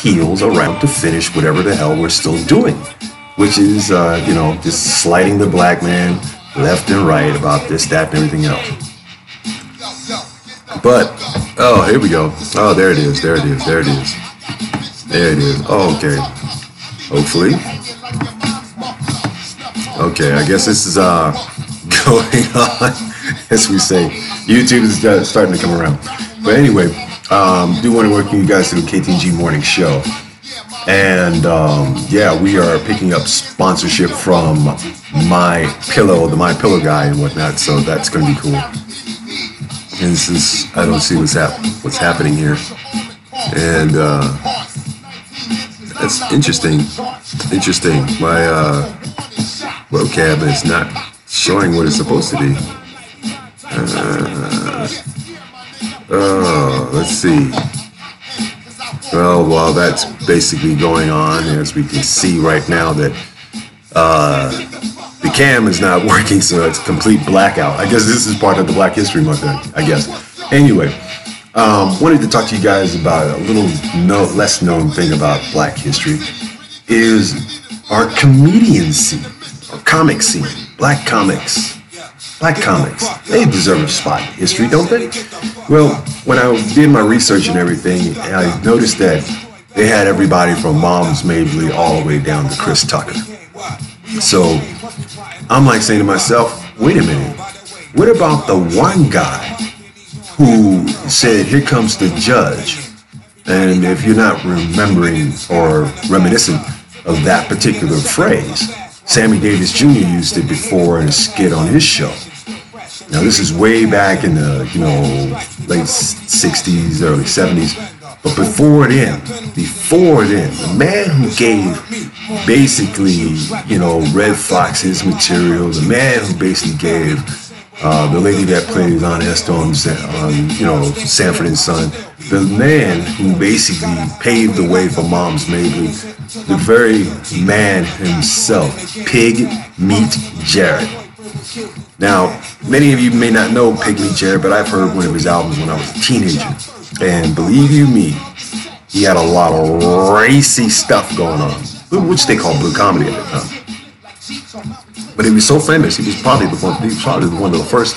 heels around to finish whatever the hell we're still doing, which is, just sliding the black man left and right about this, that, and everything else. But, oh, here we go. Oh, there it is. There it is. There it is. There it is. Oh, okay. Hopefully. Okay, I guess this is going on, as we say. YouTube is starting to come around. But anyway, do want to welcome you guys to the Ktng Morning Show. And yeah, we are picking up sponsorship from My Pillow, the My Pillow guy and whatnot. So that's going to be cool. And this is, I don't see what's happening here. And that's interesting. Interesting. My webcam is not showing what it's supposed to be. Let's see. Well, while that's basically going on, as we can see right now that the cam is not working, so it's a complete blackout. I guess this is part of the Black History Month, I guess. Anyway, wanted to talk to you guys about a little less known thing about Black history is our comedian scene, our comic scene, Black comics. Black comics, they deserve a spot in history, don't they? Well, when I did my research and everything, I noticed that they had everybody from Moms Mabley all the way down to Chris Tucker. So I'm like saying to myself, wait a minute, what about the one guy who said, "Here comes the judge"? And if you're not remembering or reminiscent of that particular phrase, Sammy Davis Jr. used it before in a skit on his show. Now this is way back in the late 60s, early 70s. But before then, the man who gave basically, Red Fox his material, the man who basically gave the lady that plays Aunt Esther on Sanford and Son, the man who basically paved the way for Moms Mabley, the very man himself, Pig Meat Jarrett. Now, many of you may not know Pig Meat Jarrett, but I've heard one of his albums when I was a teenager. And believe you me, he had a lot of racy stuff going on, which they call blue comedy at the time. But he was so famous, he was probably one of the first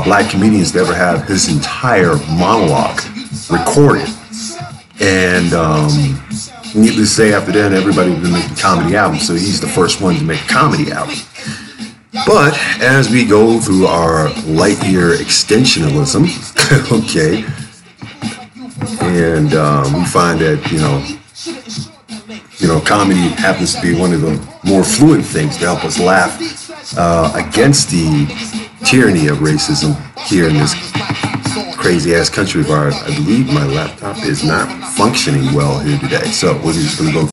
Black comedians to ever have his entire monologue recorded. And needless to say, after that, everybody was making comedy albums, so he's the first one to make a comedy album. But as we go through our light year extensionalism, okay, and we find that comedy happens to be one of the more fluent things to help us laugh against the tyranny of racism here in this crazy ass country of ours. I believe my laptop is not functioning well here today, so we're just going to go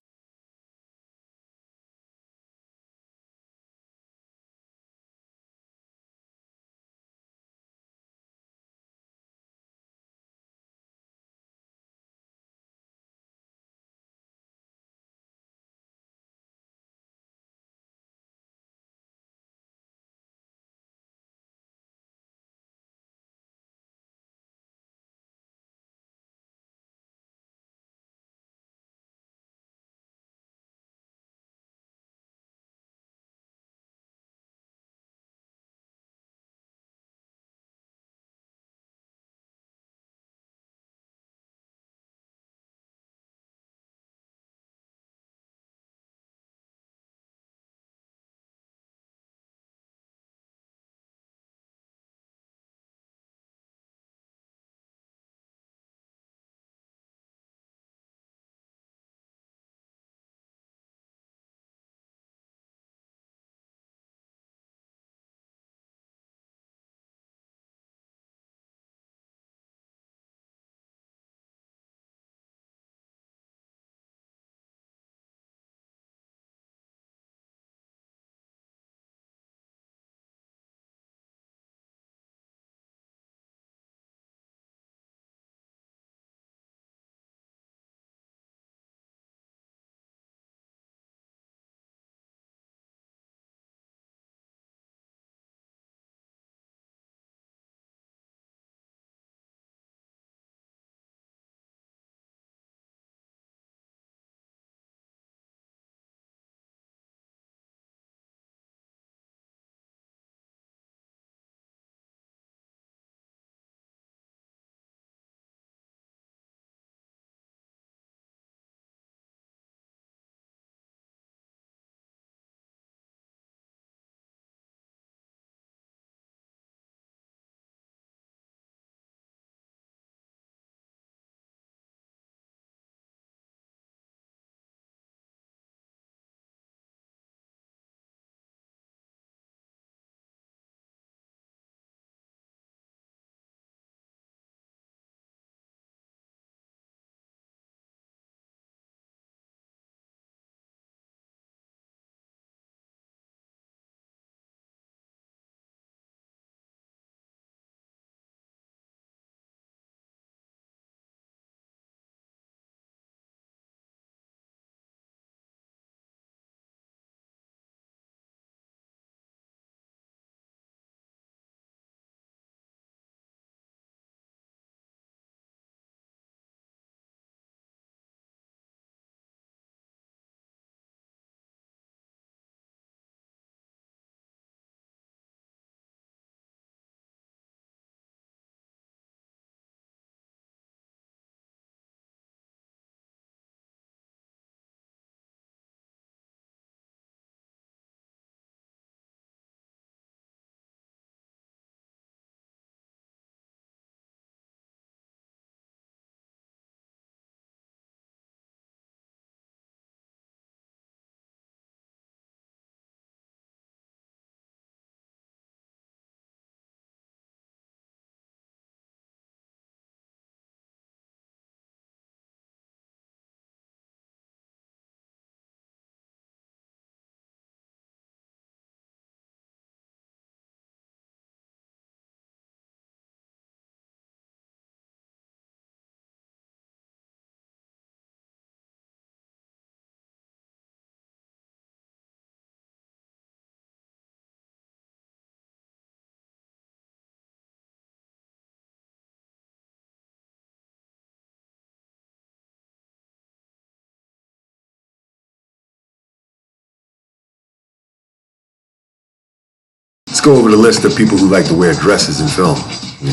go over the list of people who like to wear dresses in film.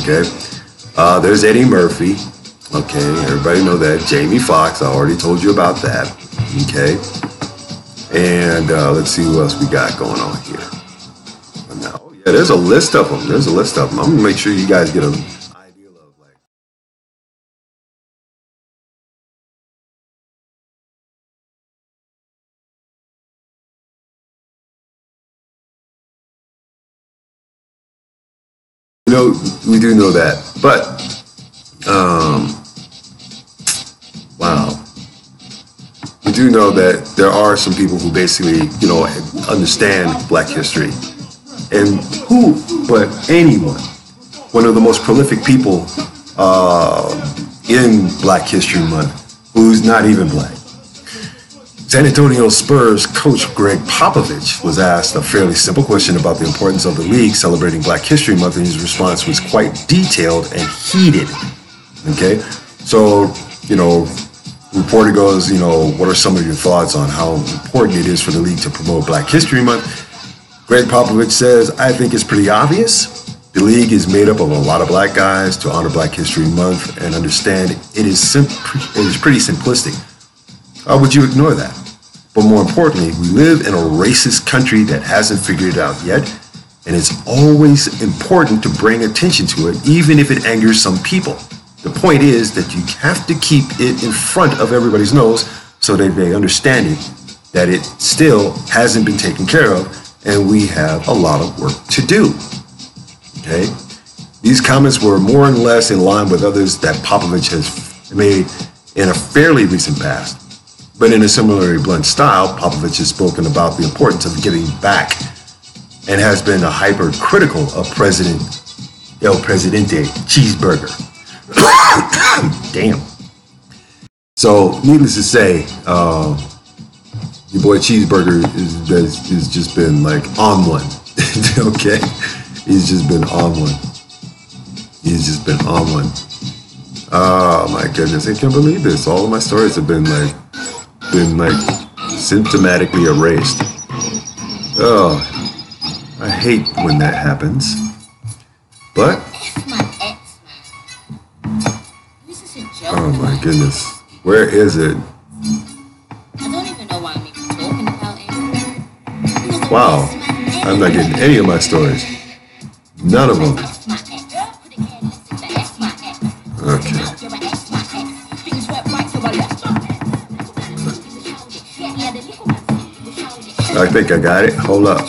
Okay, there's Eddie Murphy. Okay, everybody know that. Jamie Foxx, I already told you about that. Okay, and let's see who else we got going on here. Now, yeah, there's a list of them. I'm gonna make sure you guys get an idea of like. You know, we do know that, but wow. We do know that there are some people who basically, you know, understand Black history. And who but anyone, one of the most prolific people in Black History Month, who's not even Black. San Antonio Spurs coach Greg Popovich was asked a fairly simple question about the importance of the league celebrating Black History Month, and his response was quite detailed and heated. Okay, so, you know, reporter goes, you know, what are some of your thoughts on how important it is for the league to promote Black History Month? Greg Popovich says, I think it's pretty obvious. The league is made up of a lot of Black guys to honor Black History Month and understand it is pretty simplistic. How would you ignore that? But more importantly, we live in a racist country that hasn't figured it out yet, and it's always important to bring attention to it, even if it angers some people. The point is that you have to keep it in front of everybody's nose so that they understand it, that it still hasn't been taken care of, and we have a lot of work to do. Okay? These comments were more or less in line with others that Popovich has made in a fairly recent past. But in a similarly blunt style, Popovich has spoken about the importance of giving back and has been hypercritical of President El Presidente Cheeseburger. Damn. So, needless to say, your boy Cheeseburger is just been like on one. Okay? He's just been on one. Oh my goodness, I can't believe this. All of my stories have been symptomatically erased. Oh, I hate when that happens. But oh my goodness, where is it? I don't even know why I'm even talking about it. Wow, I'm not getting any of my stories. None of them. Okay. I think I got it. Hold up.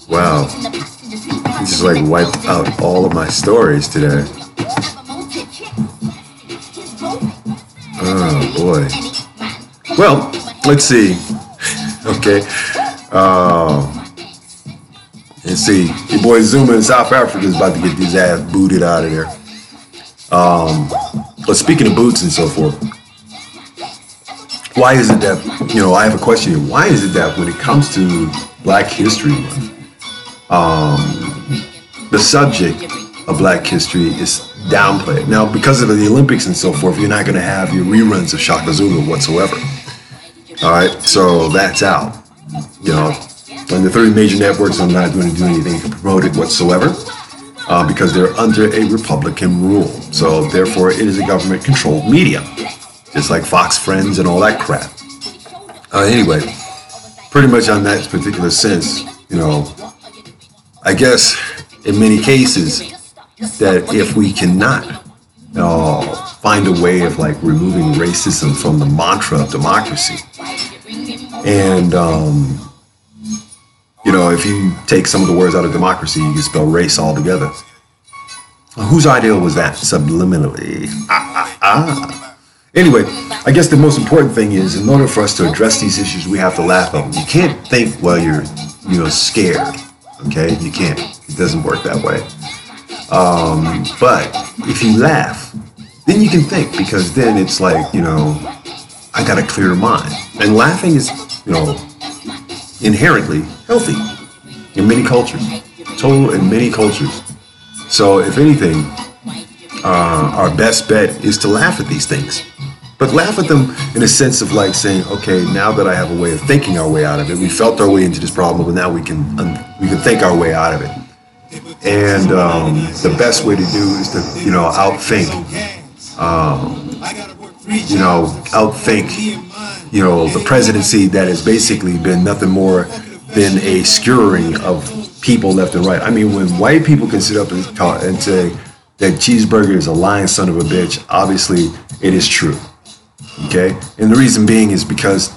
Wow. You just like wiped out all of my stories today. Oh boy. Well, let's see. Okay. Let's see. Your boy Zuma in South Africa is about to get his ass booted out of there. But speaking of boots and so forth, why is it that, you know, I have a question here. Why is it that when it comes to Black History Month, the subject of Black history is downplayed? Now, because of the Olympics and so forth, you're not going to have your reruns of Shaka Zulu whatsoever. All right, so that's out. You know, on the 3 major networks, I'm not going to do anything to promote it whatsoever. Because they're under a Republican rule. So therefore, it is a government-controlled media, just like Fox Friends and all that crap. Anyway, pretty much on that particular sense, you know, I guess in many cases that if we cannot find a way of like removing racism from the mantra of democracy, and you know, if you take some of the words out of democracy, you can spell race altogether. Whose ideal was that? Subliminally. Anyway, I guess the most important thing is, in order for us to address these issues, we have to laugh at them. You can't think while you're, you know, scared. Okay? You can't. It doesn't work that way. But if you laugh, then you can think, because then it's like, you know, I got a clear mind. And laughing is, you know, inherently healthy in many cultures, total in many cultures. So if anything, our best bet is to laugh at these things. But laugh at them in a sense of like saying, okay, now that I have a way of thinking our way out of it, we felt our way into this problem, but now we can think our way out of it. And the best way to do is to, outthink, the presidency that has basically been nothing more than a skewering of people left and right. I mean, when white people can sit up and talk and say that cheeseburger is a lying son of a bitch, obviously it is true. Okay, and the reason being is because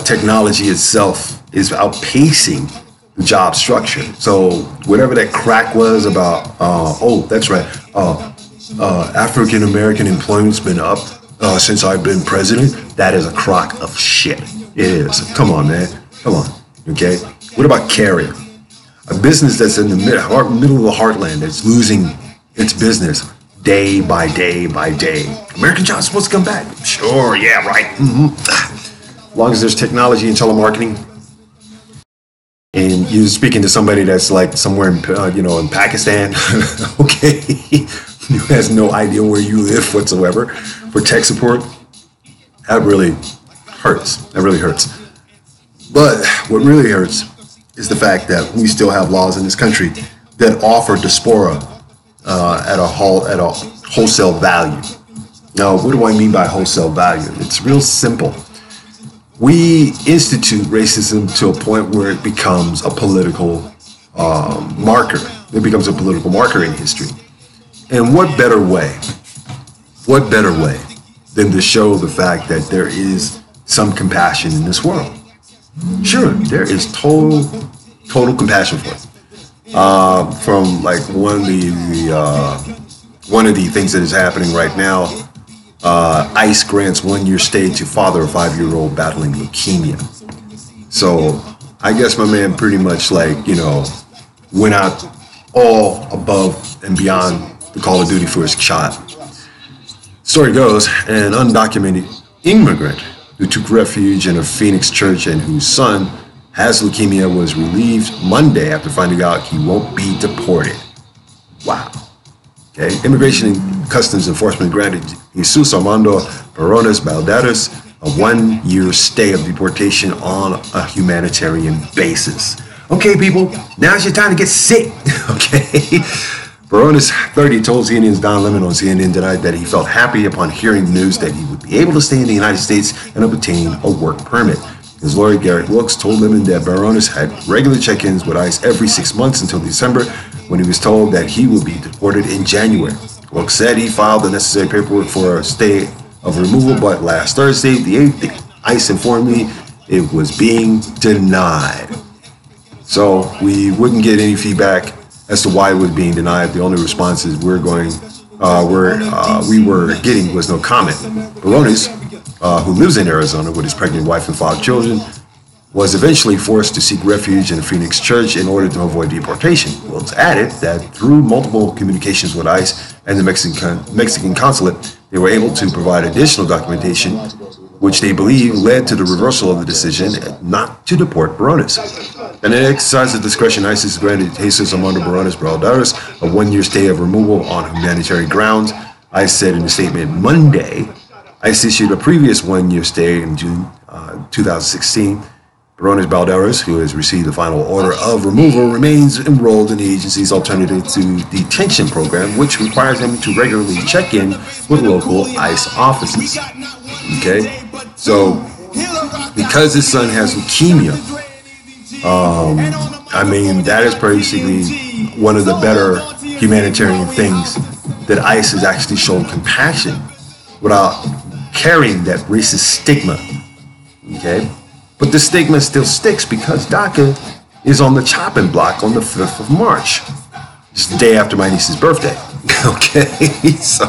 technology itself is outpacing the job structure. So whatever that crack was about, that's right, African American employment's been up since I've been president. That is a crock of shit. It is. Come on, man. Come on. Okay. What about Carrier, a business that's in the middle of the heartland that's losing its business day by day by day? American jobs supposed to come back. Sure, yeah, right. As long as there's technology and telemarketing, and you're speaking to somebody that's like somewhere in Pakistan, okay, who has no idea where you live whatsoever for tech support, that really hurts. That really hurts. But what really hurts is the fact that we still have laws in this country that offer diaspora at a wholesale value. Now, what do I mean by wholesale value? It's real simple. We institute racism to a point where it becomes a political marker. It becomes a political marker in history. And what better way than to show the fact that there is some compassion in this world? Sure, there is total compassion for it. From like one of the things that is happening right now, ICE grants 1-year stay to father of 5-year-old battling leukemia. So I guess my man pretty much went out all above and beyond the Call of Duty for his child. Story goes, an undocumented immigrant who took refuge in a Phoenix church and whose son has leukemia was relieved Monday after finding out he won't be deported. Wow. Okay. Immigration and Customs Enforcement granted Jesus Armando Barones Balderas a 1-year stay of deportation on a humanitarian basis. Okay, people, now's your time to get sick. Okay. Barones, 30, told CNN's Don Lemon on CNN tonight that he felt happy upon hearing the news that he would be able to stay in the United States and obtain a work permit. His lawyer, Garrett Wilkes, told Lemon that Barones had regular check-ins with ICE every 6 months until December, when he was told that he would be deported in January. Wilkes said he filed the necessary paperwork for a stay of removal, but last Thursday, the 8th, ICE informed me it was being denied. So we wouldn't get any feedback as to why it was being denied. The only responses we were getting was no comment. Barones, who lives in Arizona with his pregnant wife and 5 children, was eventually forced to seek refuge in a Phoenix church in order to avoid deportation. Wilkes added that through multiple communications with ICE and the Mexican consulate, they were able to provide additional documentation, which they believe led to the reversal of the decision not to deport Barones. In an exercise of discretion, ICE has granted Jesus Armando Barones Balderas a 1-year stay of removal on humanitarian grounds. ICE said in a statement Monday, ICE issued a previous 1-year stay in June 2016. Barones Balderas, who has received the final order of removal, remains enrolled in the agency's alternative to detention program, which requires him to regularly check in with local ICE offices. Okay, so because his son has leukemia, that is basically one of the better humanitarian things that ICE has actually shown compassion without carrying that racist stigma. Okay. But the stigma still sticks because DACA is on the chopping block on the 5th of March, just the day after my niece's birthday. Okay, so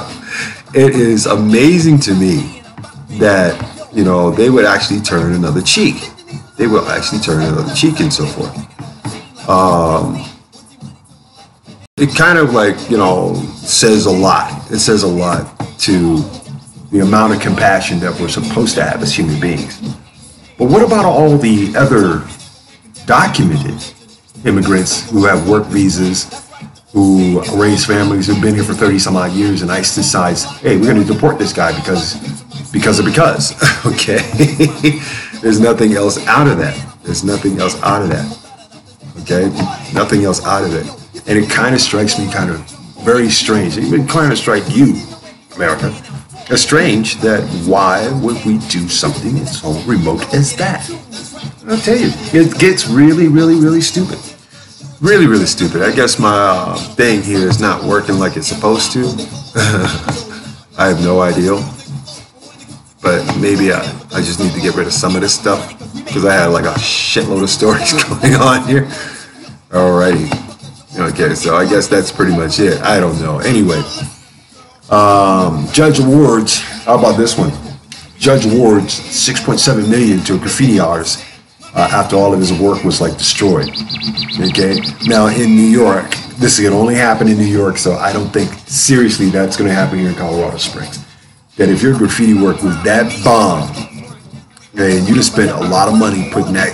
it is amazing to me that, they would actually turn another cheek. They will actually turn another cheek and so forth. It kind of says a lot. It says a lot to the amount of compassion that we're supposed to have as human beings. But what about all the other documented immigrants who have work visas, who raise families, who've been here for 30 some odd years, and ICE decides, hey, we're going to deport this guy because because, okay? There's nothing else out of that. There's nothing else out of that, okay? Nothing else out of it. And it kind of strikes me kind of very strange. It would kind of strike you, America, as strange that why would we do something as so remote as that? I'll tell you, it gets really, really, really stupid. Really, really stupid. I guess my thing here is not working like it's supposed to. I have no idea. But maybe I just need to get rid of some of this stuff because I had like a shitload of stories going on here. Alrighty. Okay, so I guess that's pretty much it. I don't know. Anyway, Judge awards. How about this one? Judge awards $6.7 million to a graffiti artist after all of his work was like destroyed. Okay. Now in New York, this can only happen in New York, so I don't think seriously that's going to happen here in Colorado Springs. That if your graffiti work was that bomb, okay, and you just spent a lot of money putting that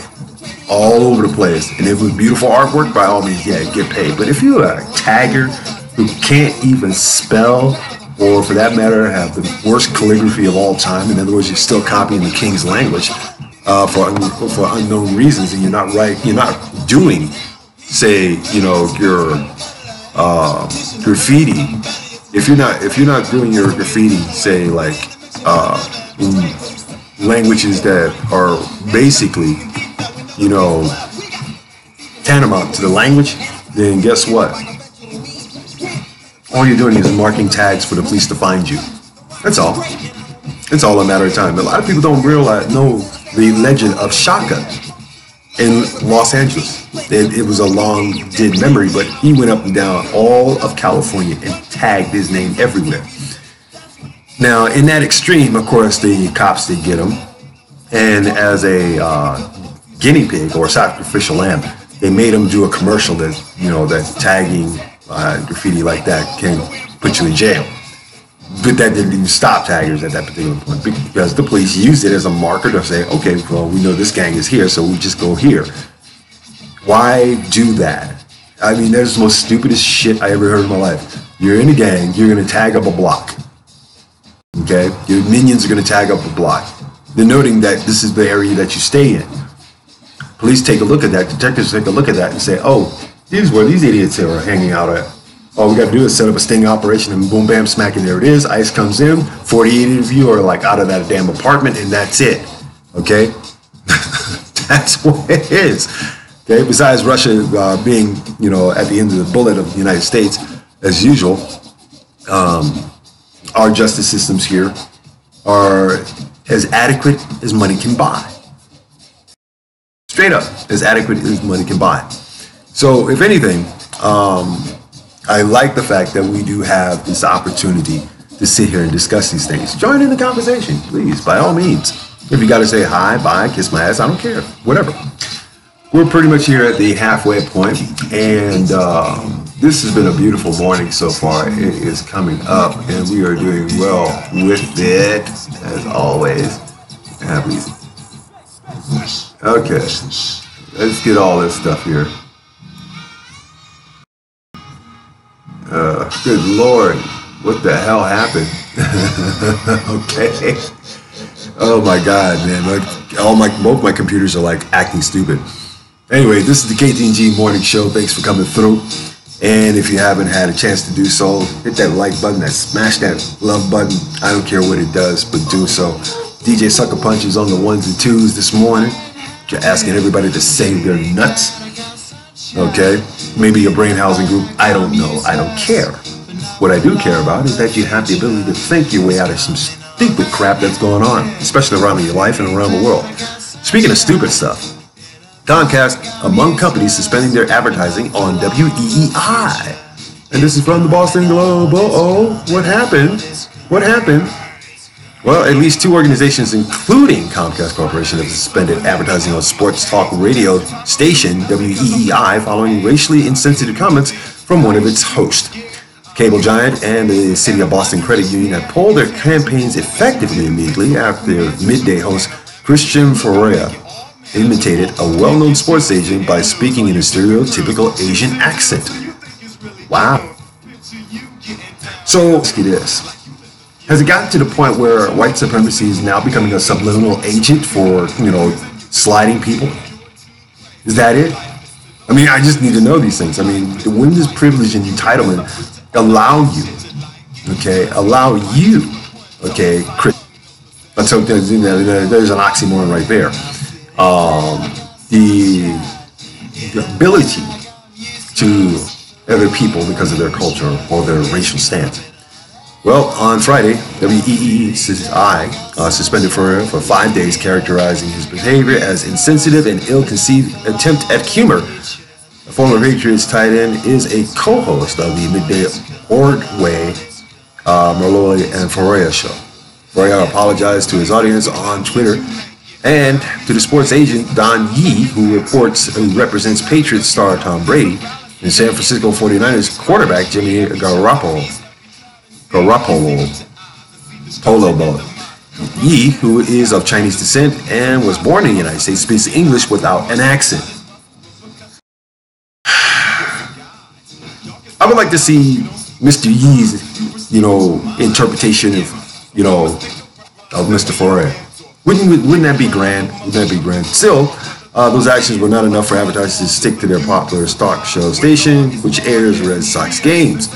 all over the place, and it was beautiful artwork, by all means, yeah, get paid. But if you're a tagger who can't even spell, or for that matter, have the worst calligraphy of all time, in other words, you're still copying the king's language for unknown reasons, and you're not doing, say, your graffiti. If you're not doing your graffiti, say like in languages that are basically, tantamount to the language, then guess what? All you're doing is marking tags for the police to find you. That's all. It's all a matter of time. A lot of people don't know the legend of Shaka in Los Angeles. It was a long dead memory, but he went up and down all of California and tagged his name everywhere. Now, in that extreme, of course, the cops did get him, and as a guinea pig or sacrificial lamb, they made him do a commercial that that tagging graffiti like that can put you in jail. But that didn't even stop taggers at that particular point because the police used it as a marker to say, okay, well, we know this gang is here, so we just go here. Why do that? I mean, that's the most stupidest shit I ever heard in my life. You're in a gang, you're going to tag up a block. Okay? Your minions are going to tag up a block, denoting that this is the area that you stay in. Police take a look at that, detectives take a look at that and say, oh, this is where these idiots are hanging out at. All we got to do is set up a sting operation and boom, bam, smack, and there it is. ICE comes in, 48 of you are like out of that damn apartment, and that's it. Okay? That's what it is. Okay? Besides Russia being, at the end of the bullet of the United States, as usual, our justice systems here are as adequate as money can buy. Straight up, as adequate as money can buy. So, if anything, I like the fact that we do have this opportunity to sit here and discuss these things. Join in the conversation, please, by all means. If you got to say hi, bye, kiss my ass, I don't care. Whatever. We're pretty much here at the halfway point, and this has been a beautiful morning so far. It is coming up, and we are doing well with it, as always. Happy. Okay, let's get all this stuff here. Good Lord, what the hell happened? Okay. Oh my God, man! Both my computers are like acting stupid. Anyway, this is the Ktng Morning Show. Thanks for coming through. And if you haven't had a chance to do so, hit that like button, smash that love button. I don't care what it does, but do so. DJ Sucker Punch is on the 1s and 2s this morning. You're asking everybody to save their nuts. Okay? Maybe your brain housing group. I don't know. I don't care. What I do care about is that you have the ability to think your way out of some stupid crap that's going on, especially around your life and around the world. Speaking of stupid stuff, Comcast, among companies suspending their advertising on WEEI. And this is from the Boston Globe. Uh-oh, what happened? What happened? Well, at least two organizations, including Comcast Corporation, have suspended advertising on sports talk radio station WEEI following racially insensitive comments from one of its hosts. Cable giant and the City of Boston Credit Union have pulled their campaigns effectively immediately after their midday host, Christian Ferreira, imitated a well-known sports agent by speaking in a stereotypical Asian accent. Wow. So, let's get this. Has it gotten to the point where white supremacy is now becoming a subliminal agent for, sliding people? Is that it? I mean, I just need to know these things. I mean, when does privilege and entitlement allow you, so there's an oxymoron right there. The ability to other people because of their culture or their racial stance. Well, on Friday, WEEI suspended for 5 days, characterizing his behavior as insensitive and ill-conceived attempt at humor. The former Patriots tight end is a co-host of the midday Ordway, Malloy, and Ferreira show. Ferreira apologized to his audience on Twitter and to the sports agent Don Yee, who represents Patriots star Tom Brady and San Francisco 49ers quarterback Jimmy Garoppolo. Yee, who is of Chinese descent and was born in the United States, speaks English without an accent. I would like to see Mr. Yee's, interpretation of Mr. Foray. Wouldn't that be grand? Still, those actions were not enough for advertisers to stick to their popular talk show station, which airs Red Sox games.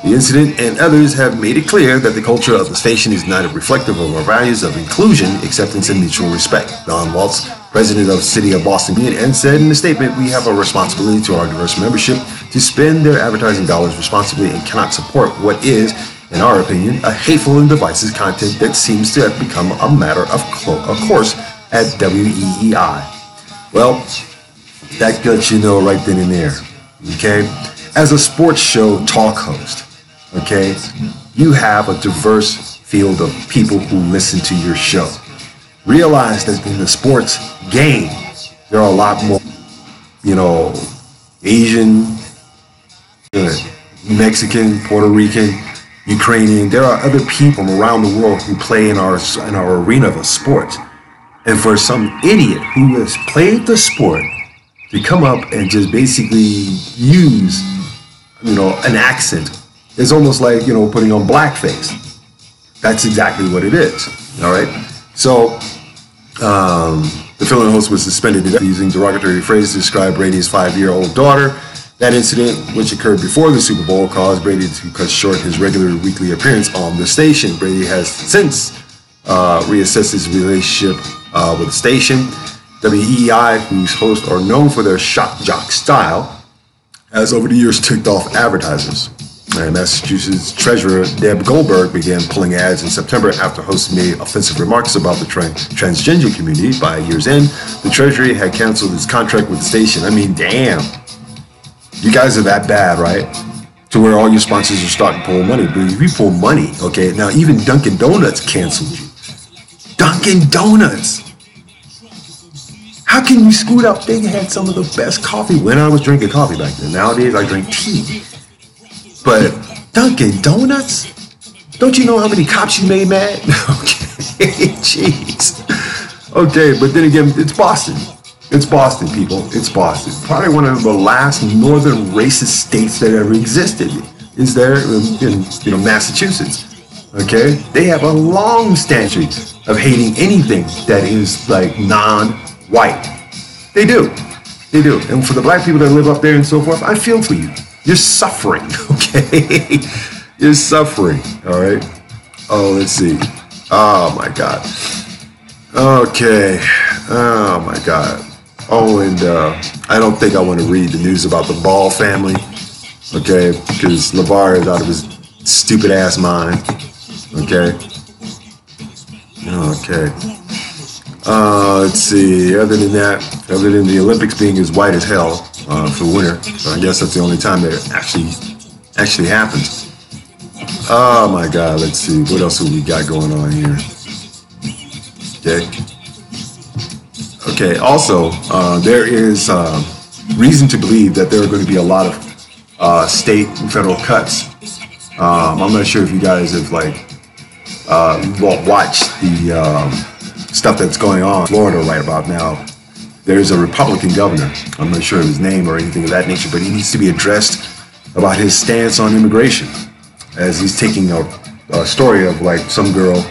The incident and others have made it clear that the culture of the station is not reflective of our values of inclusion, acceptance, and mutual respect. Don Waltz, president of the City of Boston, and said in a statement, "We have a responsibility to our diverse membership to spend their advertising dollars responsibly and cannot support what is, in our opinion, a hateful and divisive content that seems to have become a matter of course at WEEI." Well, that lets you know right then and there, okay? As a sports show talk host, okay, you have a diverse field of people who listen to your show. Realize that in the sports game, there are a lot more, Asian, Mexican, Puerto Rican, Ukrainian. There are other people around the world who play in our arena of sports. And for some idiot who has played the sport to come up and just basically use, an accent, it's almost like, putting on blackface. That's exactly what it is. All right. So, the fill-in host was suspended using derogatory phrases to describe Brady's 5-year-old daughter. That incident, which occurred before the Super Bowl, caused Brady to cut short his regular weekly appearance on the station. Brady has since reassessed his relationship with the station. WEEI, whose hosts are known for their shock jock style, has over the years ticked off advertisers. And Massachusetts Treasurer Deb Goldberg began pulling ads in September after hosts made offensive remarks about the transgender community. By year's end, the Treasury had canceled its contract with the station. I mean, damn. You guys are that bad, right? To where all your sponsors are starting to pull money. But if you pull money, okay, now even Dunkin' Donuts canceled you. Dunkin' Donuts! How can you scoot up? They had some of the best coffee when I was drinking coffee back then. Nowadays, I drink tea. But Dunkin' Donuts? Don't you know how many cops you made mad? Okay, jeez. Okay, but then again, it's Boston. It's Boston, people. It's Boston. Probably one of the last northern racist states that ever existed is there in Massachusetts. Okay? They have a long history of hating anything that is like non-white. They do. They do. And for the black people that live up there and so forth, I feel for you. You're suffering, okay? You're suffering, all right? Oh, let's see. Oh, my God. Okay. Oh, my God. Oh, and I don't think I want to read the news about the Ball family, okay? Because LeVar is out of his stupid-ass mind, okay? Okay. Let's see. Other than that, other than the Olympics being as white as hell for winter, so I guess that's the only time that it actually happens. Oh my God. Let's see. What else have we got going on here? Okay. Okay. Also, there is reason to believe that there are going to be a lot of state and federal cuts. I'm not sure if you guys have watched the stuff that's going on in Florida right about now. There's a Republican governor. I'm not sure of his name or anything of that nature, but he needs to be addressed about his stance on immigration, as he's taking a a story of like some girl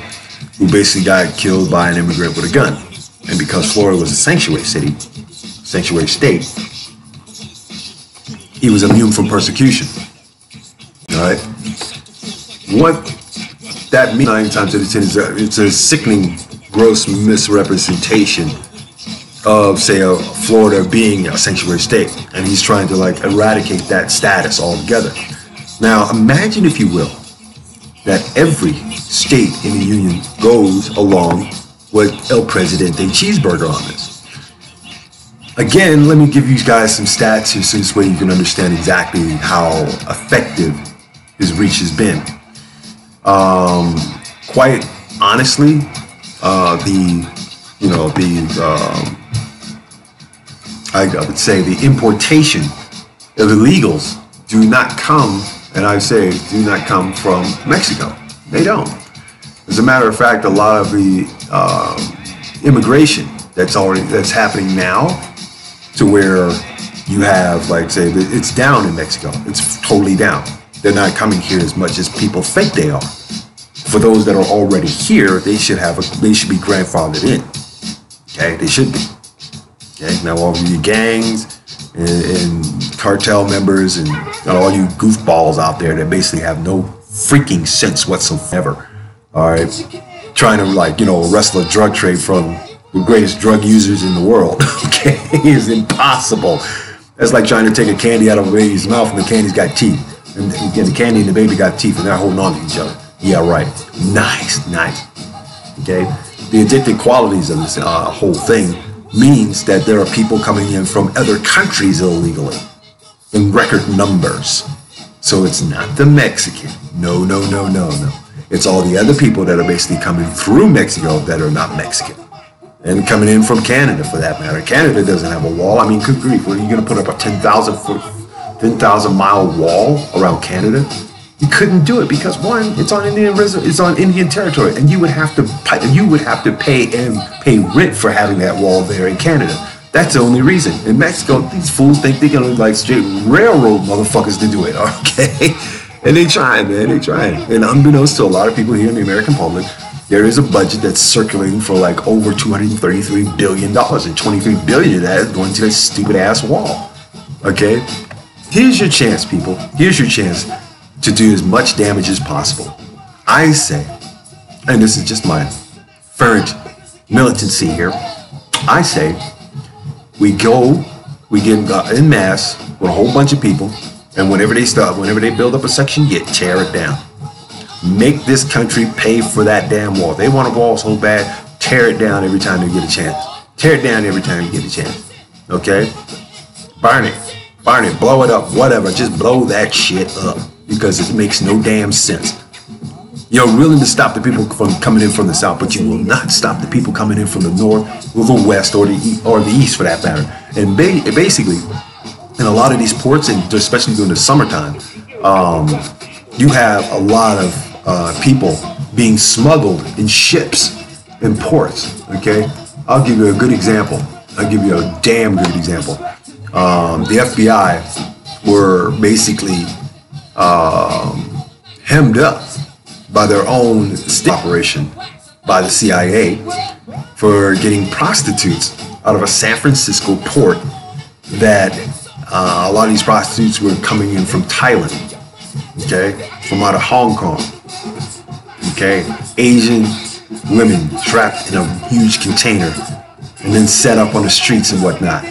who basically got killed by an immigrant with a gun. And because Florida was a sanctuary city, sanctuary state, he was immune from persecution. All right. What that means 9 times out of 10 is it's a sickening, gross misrepresentation of, say, Florida being a sanctuary state, and he's trying to like eradicate that status altogether. Now, imagine, if you will, that every state in the union goes along with El Presidente cheeseburger on this. Again, let me give you guys some stats here so this way you can understand exactly how effective his reach has been. Quite honestly, I would say the importation of illegals do not come, and I say do not come from Mexico. They don't. As a matter of fact, a lot of the immigration that's happening now, to where you have, like, say, it's down in Mexico. It's totally down. They're not coming here as much as people think they are. For those that are already here, they should be grandfathered in. Okay, they should be. Okay, now all of you gangs and cartel members and all you goofballs out there that basically have no freaking sense whatsoever. All right, trying to wrestle a drug trade from the greatest drug users in the world. Okay, is impossible. That's like trying to take a candy out of a baby's mouth and the candy's got teeth. And again, the candy and the baby got teeth and they're holding on to each other. Yeah, right. Nice. Okay, the addictive qualities of this whole thing means that there are people coming in from other countries illegally in record numbers. So it's not the Mexican. No. It's all the other people that are basically coming through Mexico that are not Mexican. And coming in from Canada, for that matter. Canada doesn't have a wall. I mean, good grief, what are you going to put up a 10,000 mile wall around Canada? You couldn't do it because, one, it's on Indian territory, and you would have to pay rent for having that wall there in Canada. That's the only reason. In Mexico, these fools think they're gonna like straight railroad motherfuckers to do it. Okay, and they trying, man. They trying. And unbeknownst to a lot of people here in the American public, there is a budget that's circulating for like over $233 billion, and $23 billion of that is going to that stupid ass wall. Okay, here's your chance, people. Here's your chance to do as much damage as possible. I say, and this is just my fervent militancy here, I say we get in mass with a whole bunch of people, and whenever they build up a section, tear it down. Make this country pay for that damn wall. They want a wall so bad, tear it down every time they get a chance. Tear it down every time you get a chance. Okay? Burn it, blow it up, whatever. Just blow that shit up. Because it makes no damn sense. You're willing to stop the people from coming in from the south, but you will not stop the people coming in from the north or the west or the east, for that matter. And basically, in a lot of these ports, and especially during the summertime, you have a lot of people being smuggled in ships in ports. Okay, I'll give you a good example. I'll give you a damn good example. The FBI were basically hemmed up by their own sting operation by the CIA for getting prostitutes out of a San Francisco port that a lot of these prostitutes were coming in from Thailand, okay, from out of Hong Kong, okay, Asian women trapped in a huge container and then set up on the streets and whatnot.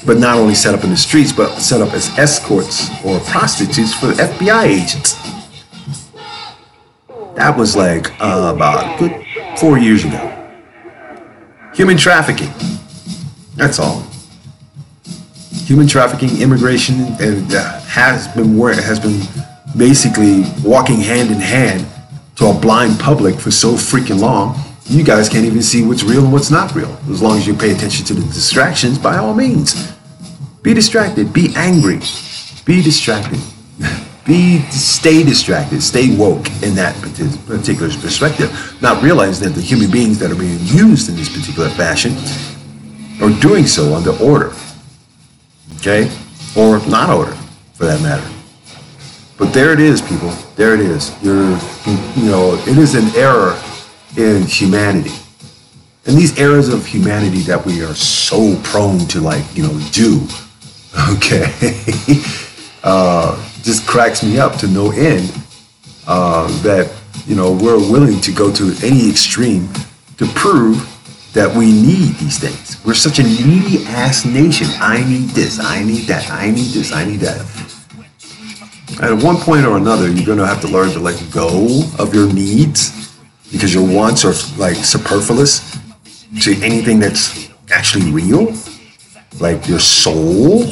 But not only set up in the streets, but set up as escorts or prostitutes for the FBI agents. That was like about a good 4 years ago. Human trafficking. That's all. Human trafficking, immigration, and has been basically walking hand in hand to a blind public for so freaking long. You guys can't even see what's real and what's not real. As long as you pay attention to the distractions, by all means. Be distracted, be angry, be distracted, stay distracted, stay woke in that particular perspective, not realizing that the human beings that are being used in this particular fashion are doing so under order, okay, or not order, for that matter. But there it is, people. There it is. It is an error in humanity. And these errors of humanity that we are so prone to do, okay, just cracks me up to no end, that, we're willing to go to any extreme to prove that we need these things. We're such a needy ass nation. I need this, I need that, I need this, I need that. At one point or another, you're going to have to learn to let go of your needs because your wants are like superfluous to anything that's actually real, like your soul.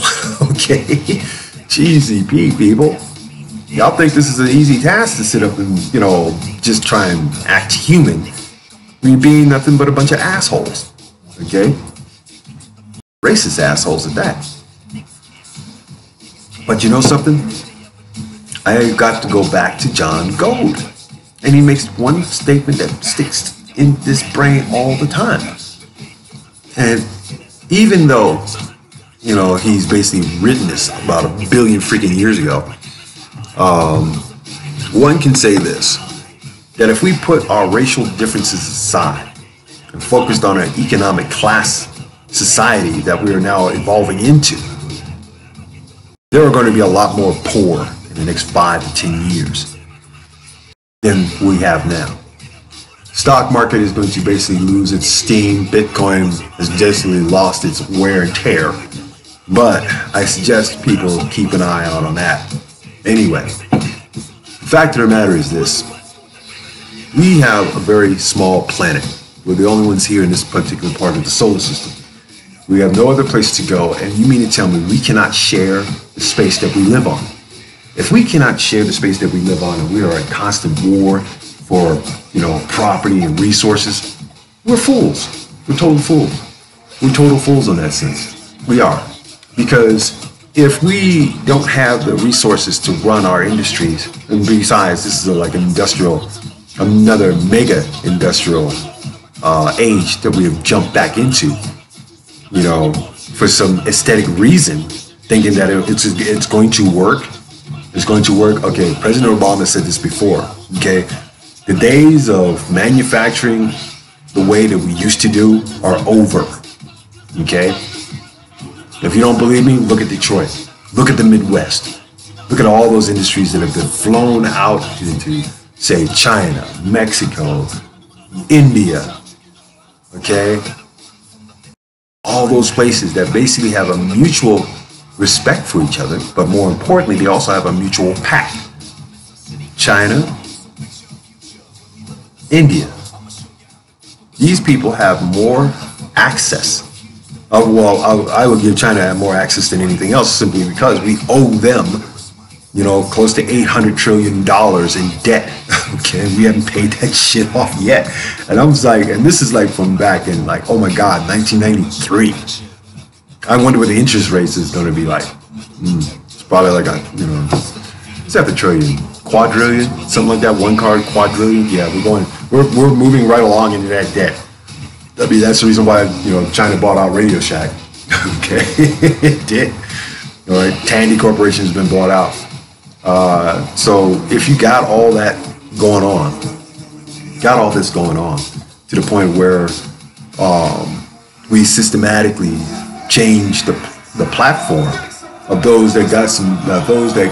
Okay, cheesy people. Y'all think this is an easy task to sit up and just try and act human? We being nothing but a bunch of assholes. Okay, racist assholes at that. But you know something? I got to go back to John Gold, and he makes one statement that sticks in this brain all the time. And even though, he's basically written this about 1 billion freaking years ago, one can say this, that if we put our racial differences aside and focused on an economic class society that we are now evolving into, there are going to be a lot more poor in the next 5 to 10 years than we have now. Stock market is going to basically lose its steam. Bitcoin has basically lost its wear and tear. But I suggest people keep an eye out on that. Anyway, the fact of the matter is this. We have a very small planet. We're the only ones here in this particular part of the solar system. We have no other place to go, and you mean to tell me we cannot share the space that we live on? If we cannot share the space that we live on and we are in constant war for, property and resources, we're fools. We're total fools. We're total fools in that sense. We are. Because if we don't have the resources to run our industries, and besides, this is another mega industrial age that we have jumped back into, for some aesthetic reason, thinking that it's going to work. It's going to work. Okay, President Obama said this before. Okay, the days of manufacturing the way that we used to do are over. Okay, if you don't believe me, look at Detroit. Look at the Midwest. Look at all those industries that have been flown out into, say, China, Mexico, India. Okay, all those places that basically have a mutual respect for each other, but more importantly, they also have a mutual pact. China, India. These people have more access. I would give China more access than anything else simply because we owe them, close to $800 trillion in debt. Okay, we haven't paid that shit off yet. And I was like, and this is like from back in oh my God, 1993. I wonder what the interest rates is going to be like. It's probably like it's half a trillion, quadrillion, something like that. One card, quadrillion. Yeah, we're moving right along into that debt. That's the reason why China bought out Radio Shack. Okay, it did. All right, Tandy Corporation has been bought out. So if you got all that going on, to the point where we systematically change the platform of those that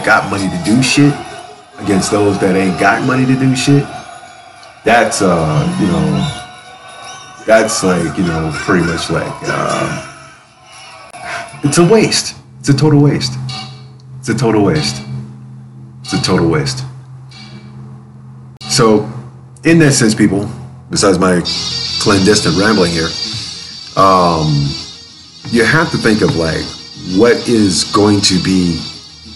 got money to do shit against those that ain't got money to do shit. That's pretty much it's a waste. It's a total waste. It's a total waste. It's a total waste. So, in that sense, people, besides my clandestine rambling here, you have to think of what is going to be,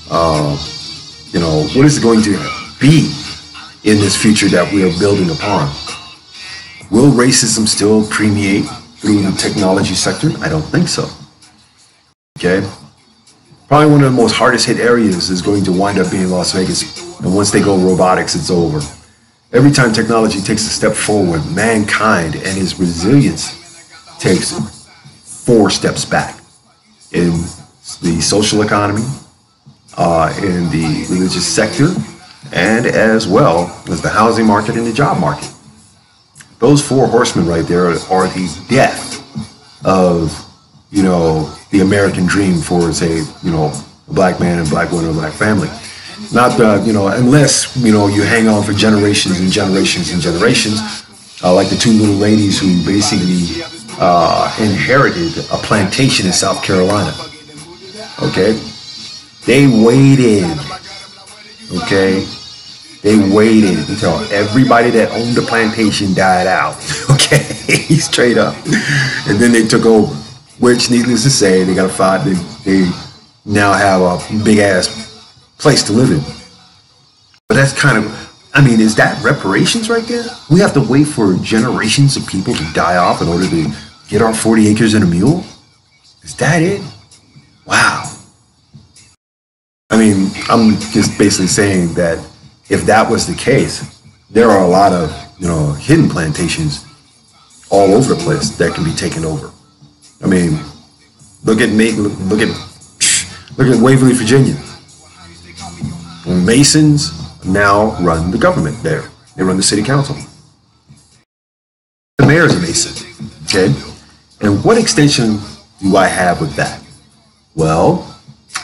what is going to be in this future that we are building upon. Will racism still permeate through the technology sector? I don't think so. Okay? Probably one of the most hardest hit areas is going to wind up being Las Vegas. And once they go robotics, it's over. Every time technology takes a step forward, mankind and his resilience takes 4 steps back. In the social economy, in the religious sector, and as well as the housing market and the job market. Those four horsemen right there are the death of, the American dream for, say, a black man and black woman or black family. Not, unless, you hang on for generations and generations and generations, like the two little ladies who basically inherited a plantation in South Carolina. Okay? They waited. Okay? They waited until everybody that owned the plantation died out. Okay? Straight up. And then they took over. Which, needless to say, they got to fight. They now have a big ass place to live in. But that's kind of, is that reparations right there? We have to wait for generations of people to die off in order to get our 40 acres and a mule? Is that it? Wow. I'm just basically saying that if that was the case, there are a lot of, hidden plantations all over the place that can be taken over. Look at Waverly, Virginia. Masons now run the government there. They run the city council. The mayor's a Mason. Okay? And what extension do I have with that? Well,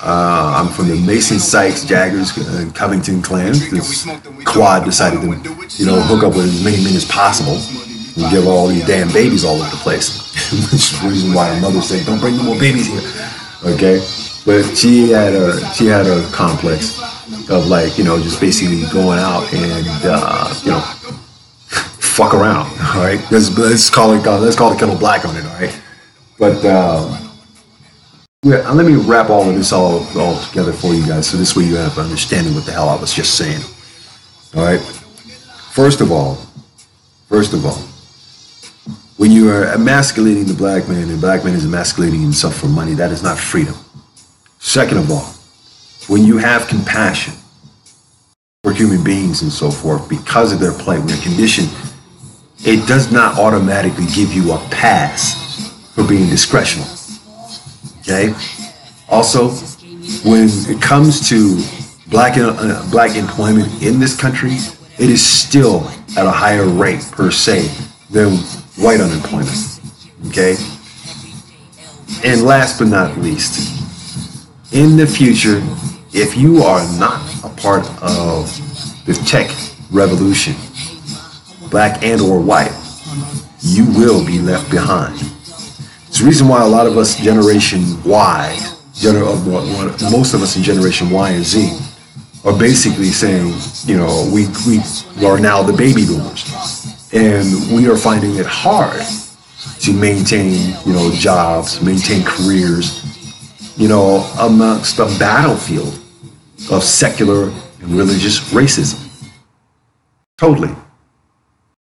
I'm from the Mason, Sykes, Jaggers, and Covington clans. This quad decided to, hook up with as many men as possible and give all these damn babies all over the place. Which is the reason why her mother said, "Don't bring no more babies here." Okay? But she had a complex of just basically going out and fuck around. All right? Let's call it Kettle Black on it. All right? But let me wrap all of this all together for you guys, so this way you have understanding what the hell I was just saying. All right. First of all, when you are emasculating the black man and black man is emasculating himself for money, that is not freedom. Second of all, when you have compassion for human beings and so forth because of their plight, their condition, it does not automatically give you a pass for being discretional. Okay? Also, when it comes to black employment in this country, it is still at a higher rate per se than white unemployment. Okay? And last but not least, in the future, if you are not a part of the tech revolution, black and or white, you will be left behind. It's the reason why a lot of us Generation Y, most of us in Generation Y and Z, are basically saying, we are now the baby boomers. And we are finding it hard to maintain, jobs, maintain careers, amongst a battlefield of secular and religious racism. Totally.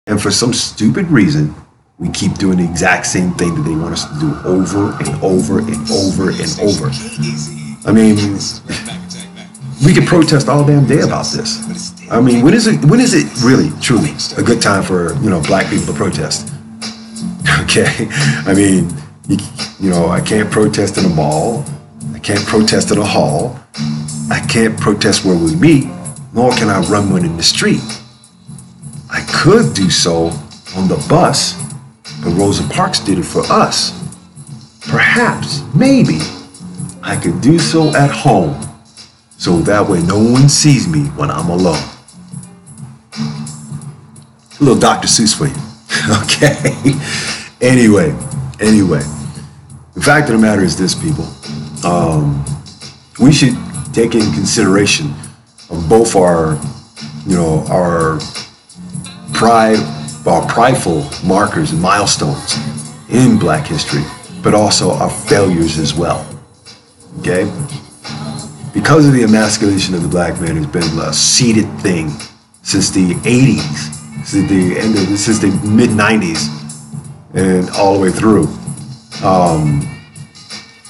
And for some stupid reason, we keep doing the exact same thing that they want us to do over and over and over and over. We could protest all damn day about this. When is it really, truly a good time for, black people to protest? Okay? I can't protest in a mall. I can't protest in a hall. I can't protest where we meet, nor can I run one in the street. I could do so on the bus, but Rosa Parks did it for us. Perhaps, maybe, I could do so at home, so that way no one sees me when I'm alone. A little Dr. Seuss for you. Okay? Anyway. The fact of the matter is this, people. We should take in consideration of both our prideful markers and milestones in black history, but also our failures as well. Okay? Because of the emasculation of the black man has been a seeded thing since the 80s, since the mid-90s, and all the way through.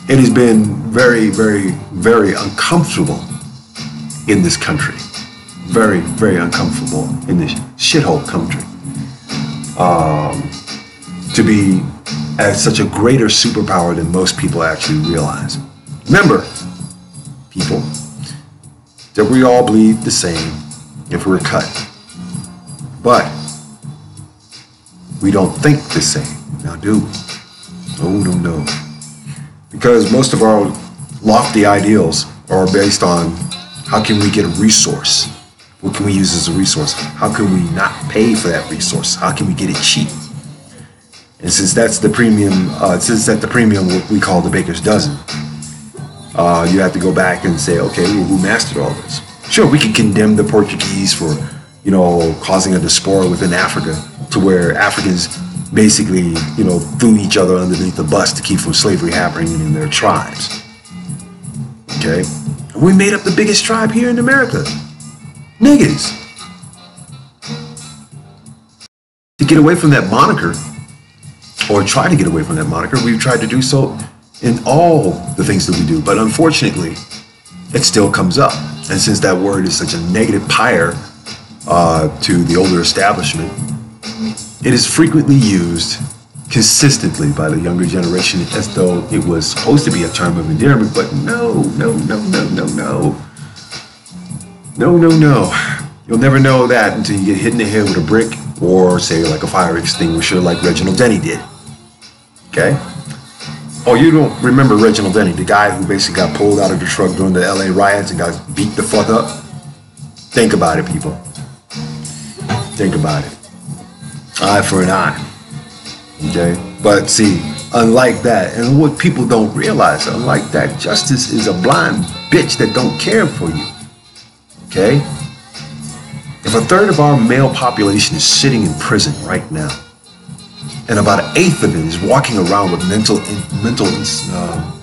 It has been very, very, very uncomfortable in this country. Very, very uncomfortable in this shithole country. To be at such a greater superpower than most people actually realize. Remember, people, that we all bleed the same if we're cut. But we don't think the same. Now, do we? Oh, no. Because most of our lofty ideals are based on how can we get a resource? What can we use as a resource? How can we not pay for that resource? How can we get it cheap? And since that's the premium, what we call the baker's dozen, you have to go back and say, okay, well, who mastered all this? Sure, we can condemn the Portuguese for, causing a diaspora within Africa to where Africans basically, threw each other underneath the bus to keep from slavery happening in their tribes. Okay? And we made up the biggest tribe here in America. Niggas. To get away from that moniker, or try to get away from that moniker, we've tried to do so in all the things that we do. But unfortunately, it still comes up. And since that word is such a negative pyre to the older establishment, it is frequently used consistently by the younger generation as though it was supposed to be a term of endearment. But no. You'll never know that until you get hit in the head with a brick or, say, like a fire extinguisher like Reginald Denny did. Okay? Oh, you don't remember Reginald Denny, the guy who basically got pulled out of the truck during the LA riots and got beat the fuck up? Think about it, people. Think about it. Eye for an eye. Okay? But see, unlike that, and what people don't realize, unlike that, justice is a blind bitch that don't care for you. Okay? If a third of our male population is sitting in prison right now, and about an eighth of it is walking around with mental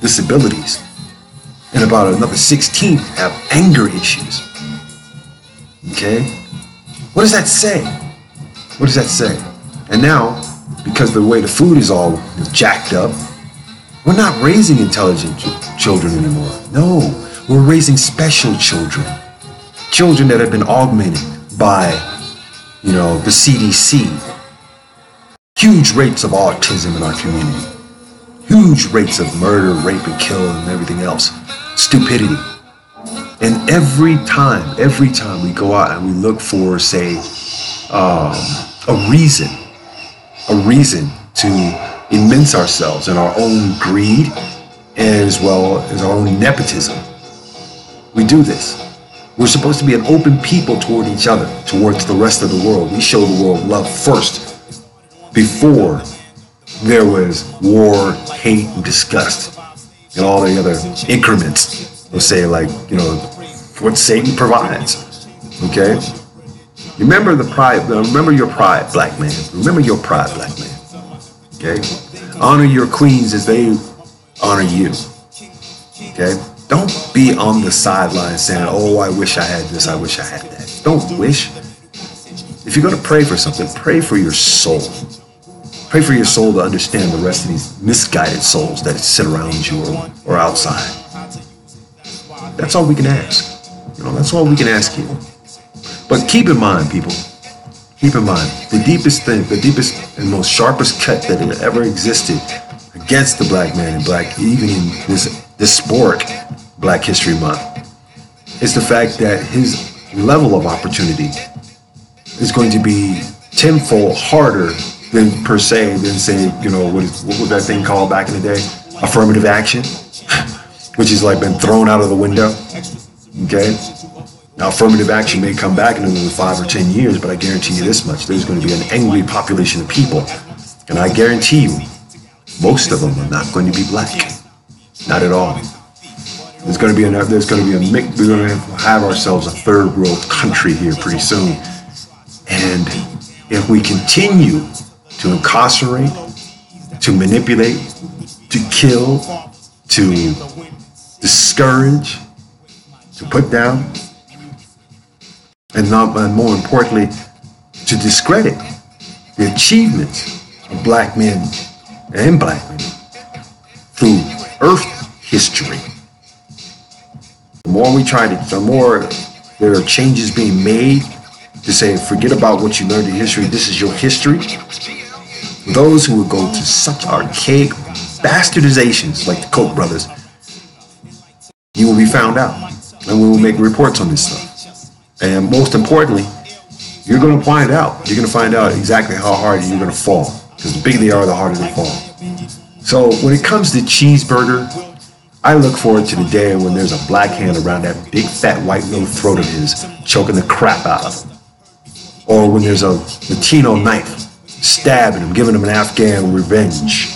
disabilities, and about another 16 have anger issues, okay? What does that say? What does that say? And now, because the way the food is all jacked up, we're not raising intelligent children anymore. No, we're raising special children. Children that have been augmented by, the CDC. Huge rates of autism in our community. Huge rates of murder, rape, and kill, and everything else. Stupidity. And every time we go out and we look for, say, a reason to immense ourselves in our own greed as well as our own nepotism, we do this. We're supposed to be an open people toward each other, towards the rest of the world. We show the world love first, before there was war, hate, and disgust, and all the other increments. We'll say, what Satan provides. Okay? Remember your pride, black man. Remember your pride, black man. Okay? Honor your queens as they honor you. Okay? Don't be on the sideline saying, oh, I wish I had this, I wish I had that. Don't wish. If you're going to pray for something, pray for your soul. Pray for your soul to understand the rest of these misguided souls that sit around you or outside. That's all we can ask. That's all we can ask you. But keep in mind, people, the deepest and most sharpest cut that ever existed against the black man and black, even in this historic Black History Month, is the fact that his level of opportunity is going to be tenfold harder than say, what was that thing called back in the day? Affirmative action, which is been thrown out of the window. Okay? Now, affirmative action may come back in another 5 or 10 years, but I guarantee you this much: there's going to be an angry population of people, and I guarantee you, most of them are not going to be black. Not at all. There's going to be a mix. We're going to have ourselves a third world country here pretty soon, and if we continue to incarcerate, to manipulate, to kill, to discourage, to put down, and more importantly, to discredit the achievements of black men and black women through Earth history. The more there are changes being made to say, forget about what you learned in history, this is your history. Those who will go to such archaic bastardizations like the Koch brothers, you will be found out. and we will make reports on this stuff. And most importantly, you're going to find out. You're going to find out exactly how hard you're going to fall. Because the bigger they are, the harder they fall. So when it comes to cheeseburger, I look forward to the day when there's a black hand around that big fat white little throat of his, choking the crap out of him. Or when there's a Latino knife stabbing him, giving him an Afghan revenge.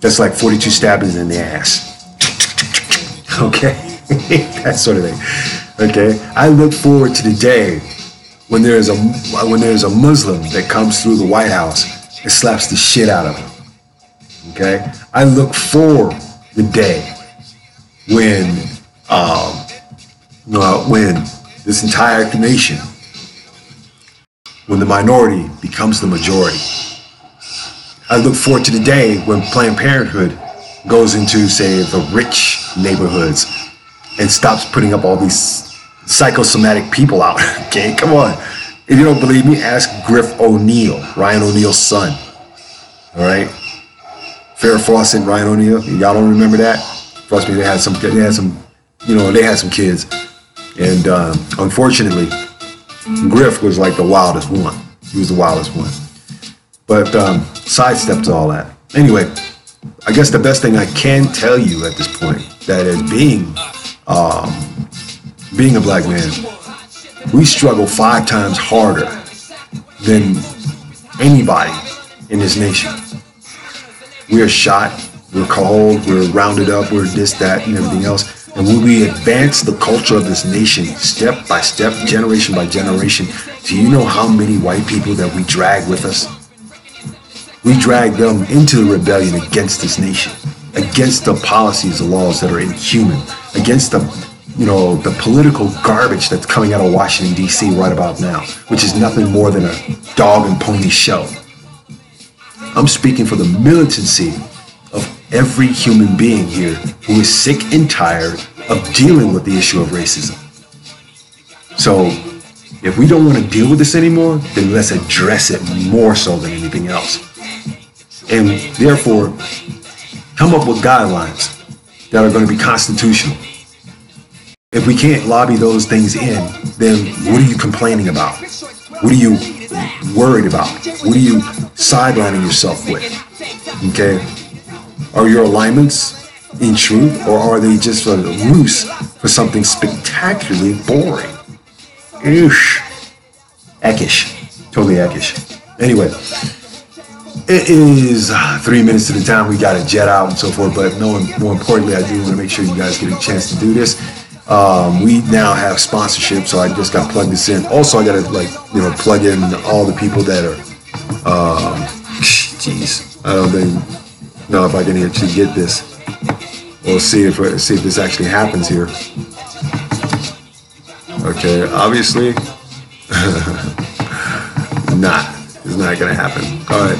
That's like 42 stabbings in the ass. Okay? That sort of thing. Okay? I look forward to the day when there's a Muslim that comes through the White House and slaps the shit out of him. Okay? I look for the day when this entire nation, when the minority becomes the majority. I look forward to the day when Planned Parenthood goes into, say, the rich neighborhoods and stops putting up all these psychosomatic people out. Okay, come on. If you don't believe me, ask Griff O'Neill, Ryan O'Neill's son. All right? Farrah Fawcett and Ryan O'Neal. Y'all don't remember that? Trust me, they had some kids. And unfortunately, Griff was like the wildest one. He was the wildest one. But sidestepped all that. Anyway, I guess the best thing I can tell you at this point, that is being a black man, we struggle 5 times harder than anybody in this nation. We are shot, we're cold, we're rounded up, we're this, that, and everything else. And when we advance the culture of this nation step by step, generation by generation, do you know how many white people that we drag with us? We drag them into the rebellion against this nation, against the policies, the laws that are inhuman, against the political garbage that's coming out of Washington, D.C. right about now, which is nothing more than a dog and pony show. I'm speaking for the militancy of every human being here who is sick and tired of dealing with the issue of racism. So if we don't want to deal with this anymore, then let's address it more so than anything else. And therefore, come up with guidelines that are going to be constitutional. If we can't lobby those things in, then what are you complaining about? What are you worried about? What are you sidelining yourself with? Okay? Are your alignments in truth, or are they just a ruse for something spectacularly boring? Eesh. Eckish. Totally eckish. Anyway, it is 3 minutes to the time we got to jet out and so forth, but more importantly, I do want to make sure you guys get a chance to do this. We now have sponsorship, so I just got to plug this in. Also, I got to plug in all the people that are, I don't even know if I can actually get this. We'll see if this actually happens here. Okay, obviously, it's not gonna happen. All right,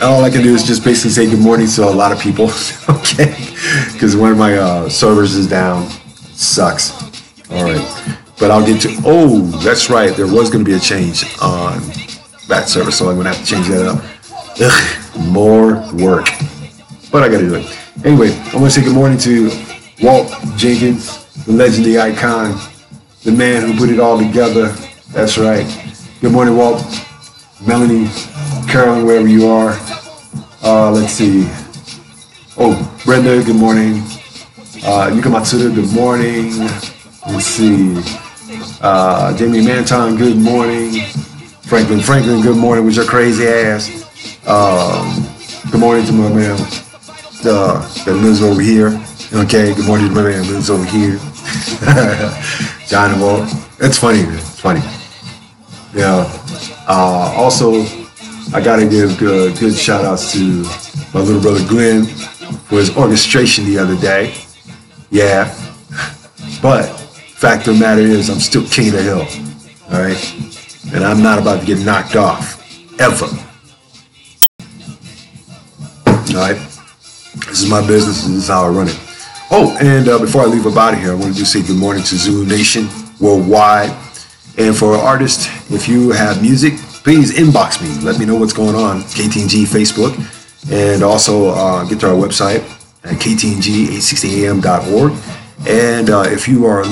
all I can do is just basically say good morning to a lot of people. Okay, because one of my servers is down. Sucks. All right, but I'll get to. Oh, that's right. There was gonna be a change on that server, so I'm gonna have to change that up. Ugh, more work, but I gotta do it. Anyway, I want to say good morning to Walt Jenkins, the legend, the icon, the man who put it all together. That's right. Good morning, Walt. Melanie, Carolyn, wherever you are. Let's see. Oh, Brenda, good morning. Yuka Matsuda, good morning. Let's see. Jamie Manton, good morning. Franklin, good morning with your crazy ass. Good morning to my man that lives over here. Okay, good morning to my man that lives over here. John and Walt. It's funny. It's funny. Yeah. Also, I gotta give good shout outs to my little brother Glenn for his orchestration the other day. Yeah. But fact of the matter is, I'm still king of the hill. All right, and I'm not about to get knocked off ever. All right. This is my business, and this is how I run it. Oh, and before I leave up out of here, I want to just say good morning to Zulu Nation worldwide. And for artists, if you have music, please inbox me. Let me know what's going on. Ktng Facebook. And also get to our website at ktng860am.org. And if you are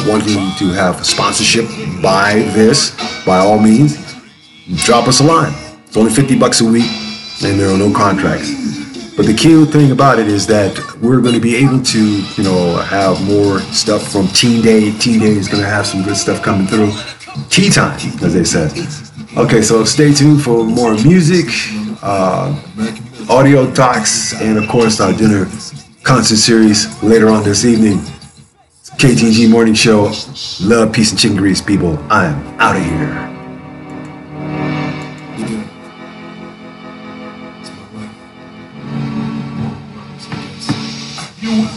wanting to have sponsorship by this, by all means, drop us a line. It's only $50 a week, and there are no contracts. But the key thing about it is that we're going to be able to, have more stuff from Teen Day. Teen Day is going to have some good stuff coming through. Tea time, as they said. Okay, so stay tuned for more music, audio talks, and of course our dinner concert series later on this evening. KTG Morning Show. Love, peace, and chicken grease, people. I'm out of here. You